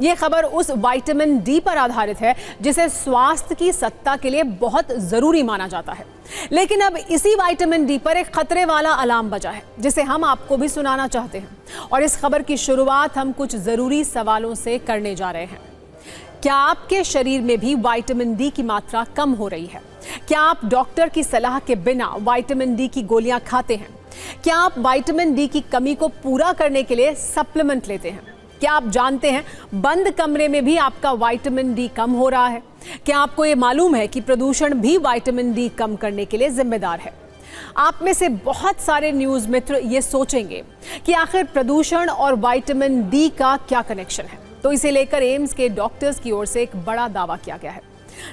ये खबर उस विटामिन डी पर आधारित है जिसे स्वास्थ्य की सत्ता के लिए बहुत जरूरी माना जाता है। लेकिन अब इसी विटामिन डी पर एक खतरे वाला अलार्म बजा है जिसे हम आपको भी सुनाना चाहते हैं। और इस खबर की शुरुआत हम कुछ जरूरी सवालों से करने जा रहे हैं। क्या आपके शरीर में भी विटामिन डी की मात्रा कम हो रही है? क्या आप डॉक्टर की सलाह के बिना विटामिन डी की गोलियां खाते हैं? क्या आप विटामिन डी की कमी को पूरा करने के लिए सप्लीमेंट लेते हैं? क्या आप जानते हैं बंद कमरे में भी आपका विटामिन डी कम हो रहा है? क्या आपको ये मालूम है कि प्रदूषण भी विटामिन डी कम करने के लिए जिम्मेदार है? आप में से बहुत सारे न्यूज़ मित्र ये सोचेंगे कि आखिर प्रदूषण और विटामिन डी का क्या कनेक्शन है। तो इसे लेकर एम्स के डॉक्टर्स की ओर से एक बड़ा दावा किया गया है।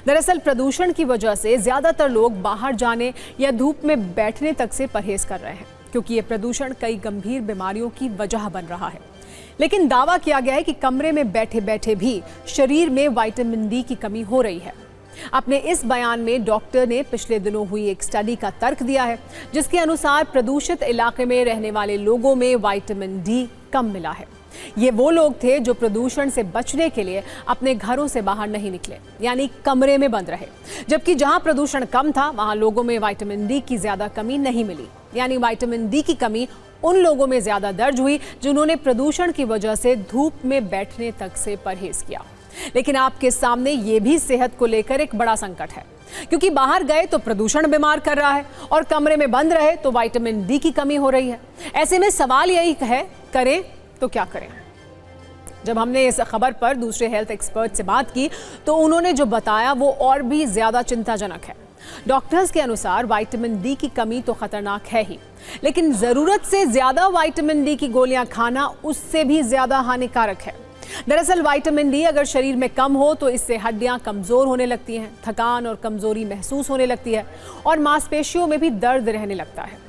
दरअसल प्रदूषण की वजह से ज्यादातर लोग बाहर जाने या धूप में बैठने तक से परहेज कर रहे हैं, क्योंकि ये प्रदूषण कई गंभीर बीमारियों की वजह बन रहा है। लेकिन दावा किया गया है कि कमरे में बैठे बैठे भी शरीर में विटामिन डी की कमी हो रही है। अपने इस बयान में डॉक्टर ने पिछले दिनों हुई एक स्टडी का तर्क दिया है, जिसके अनुसार प्रदूषित इलाके में रहने वाले लोगों में विटामिन डी कम मिला है। ये वो लोग थे जो प्रदूषण से बचने के लिए अपने घरों से बाहर नहीं निकले, यानी कमरे में बंद रहे। जबकि जहां प्रदूषण कम था वहां लोगों में विटामिन डी की ज्यादा कमी नहीं मिली, यानी विटामिन डी की कमी उन लोगों में ज्यादा दर्ज हुई जिन्होंने प्रदूषण की वजह से धूप में बैठने तक से परहेज किया। लेकिन आपके सामने ये भी सेहत को लेकर एक बड़ा संकट है, क्योंकि बाहर गए तो प्रदूषण बीमार कर रहा है और कमरे में बंद रहे तो विटामिन डी की कमी हो रही है। ऐसे में सवाल यही है, करें तो क्या करें? जब हमने इस खबर पर दूसरे हेल्थ एक्सपर्ट से बात की तो उन्होंने जो बताया वो और भी ज्यादा चिंताजनक है। डॉक्टर्स के अनुसार विटामिन डी की कमी तो खतरनाक है ही, लेकिन जरूरत से ज्यादा विटामिन डी की गोलियां खाना उससे भी ज्यादा हानिकारक है। दरअसल विटामिन डी अगर शरीर में कम हो तो इससे हड्डियां कमजोर होने लगती हैं, थकान और कमजोरी महसूस होने लगती है और मांसपेशियों में भी दर्द रहने लगता है।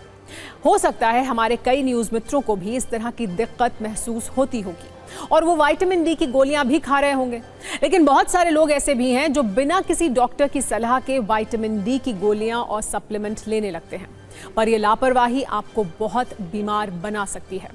हो सकता है हमारे कई न्यूज़ मित्रों को भी इस तरह की दिक्कत महसूस होती होगी और वो विटामिन डी की गोलियां भी खा रहे होंगे। लेकिन बहुत सारे लोग ऐसे भी हैं जो बिना किसी डॉक्टर की सलाह के विटामिन डी की गोलियां और सप्लीमेंट लेने लगते हैं, पर यह लापरवाही आपको बहुत बीमार बना सकती है।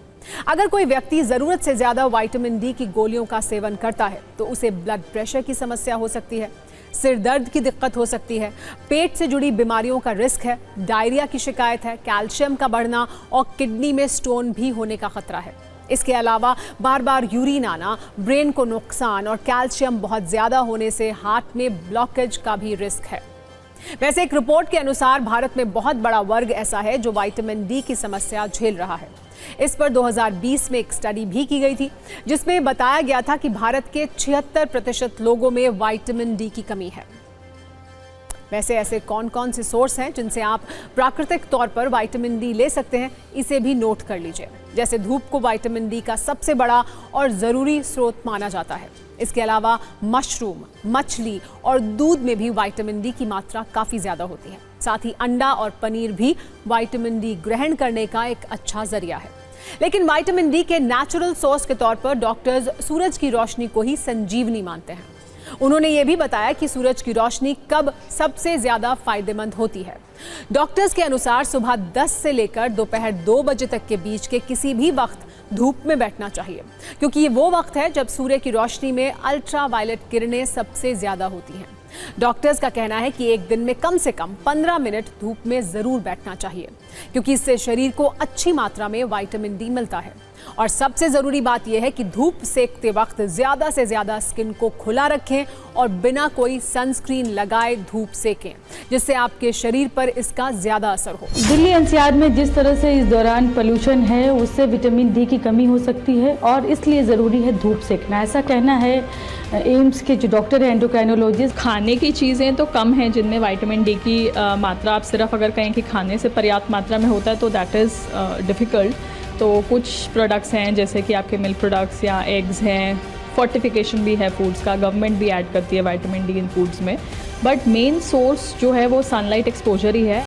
अगर कोई व्यक्ति जरूरत से ज्यादा विटामिन डी की गोलियों का सेवन करता है तो उसे ब्लड प्रेशर की समस्या हो सकती है, सिर दर्द की दिक्कत हो सकती है, पेट से जुड़ी बीमारियों का रिस्क है, डायरिया की शिकायत है, कैल्शियम का बढ़ना और किडनी में स्टोन भी होने का खतरा है। इसके अलावा बार बार यूरिन आना, ब्रेन को नुकसान और कैल्शियम बहुत ज्यादा होने से हार्ट में ब्लॉकेज का भी रिस्क है। वैसे एक रिपोर्ट के अनुसार भारत में बहुत बड़ा वर्ग ऐसा है जो विटामिन डी की समस्या झेल रहा है। इस पर 2020 में एक स्टडी भी की गई थी जिसमें बताया गया था कि भारत के 76% लोगों में विटामिन डी की कमी है। वैसे ऐसे कौन कौन से सोर्स हैं जिनसे आप प्राकृतिक तौर पर विटामिन डी ले सकते हैं, इसे भी नोट कर लीजिए। जैसे धूप को विटामिन डी का सबसे बड़ा और ज़रूरी स्रोत माना जाता है। इसके अलावा मशरूम, मछली और दूध में भी विटामिन डी की मात्रा काफ़ी ज़्यादा होती है। साथ ही अंडा और पनीर भी विटामिन डी ग्रहण करने का एक अच्छा जरिया है। लेकिन विटामिन डी के नेचुरल सोर्स के तौर पर डॉक्टर्स सूरज की रोशनी को ही संजीवनी मानते हैं। उन्होंने ये भी बताया कि सूरज की रोशनी कब सबसे ज्यादा फायदेमंद होती है। डॉक्टर्स के अनुसार सुबह 10 से लेकर दोपहर 2 बजे तक के बीच के किसी भी वक्त धूप में बैठना चाहिए, क्योंकि ये वो वक्त है जब सूर्य की रोशनी में अल्ट्रा वायलेट किरणें सबसे ज्यादा होती हैं। डॉक्टर्स का कहना है कि एक दिन में कम से कम 15 मिनट धूप में जरूर बैठना चाहिए, क्योंकि इससे शरीर को अच्छी मात्रा में विटामिन डी मिलता है। और सबसे जरूरी बात यह है कि धूप सेकते वक्त ज्यादा से ज्यादा स्किन को खुला रखें और बिना कोई सनस्क्रीन लगाए धूप सेकें, जिससे आपके शरीर पर इसका ज्यादा असर हो। दिल्ली एनसीआर में जिस तरह से इस दौरान पोल्यूशन है उससे विटामिन डी की कमी हो सकती है और इसलिए ज़रूरी है धूप सेकना, ऐसा कहना है एम्स के जो डॉक्टर है एंडोक्राइनोलॉजिस्ट। खाने की चीज़ें तो कम हैं जिनमें विटामिन डी की मात्रा, आप सिर्फ अगर कहें कि खाने से पर्याप्त मात्रा में होता है तो दैट इज़ डिफ़िकल्ट। तो कुछ प्रोडक्ट्स हैं जैसे कि आपके मिल्क प्रोडक्ट्स या एग्स हैं, फोर्टिफिकेशन भी है फूड्स का, गवर्नमेंट भी ऐड करती है विटामिन डी इन फूड्स में, बट मेन सोर्स जो है वो सनलाइट एक्सपोजर ही है।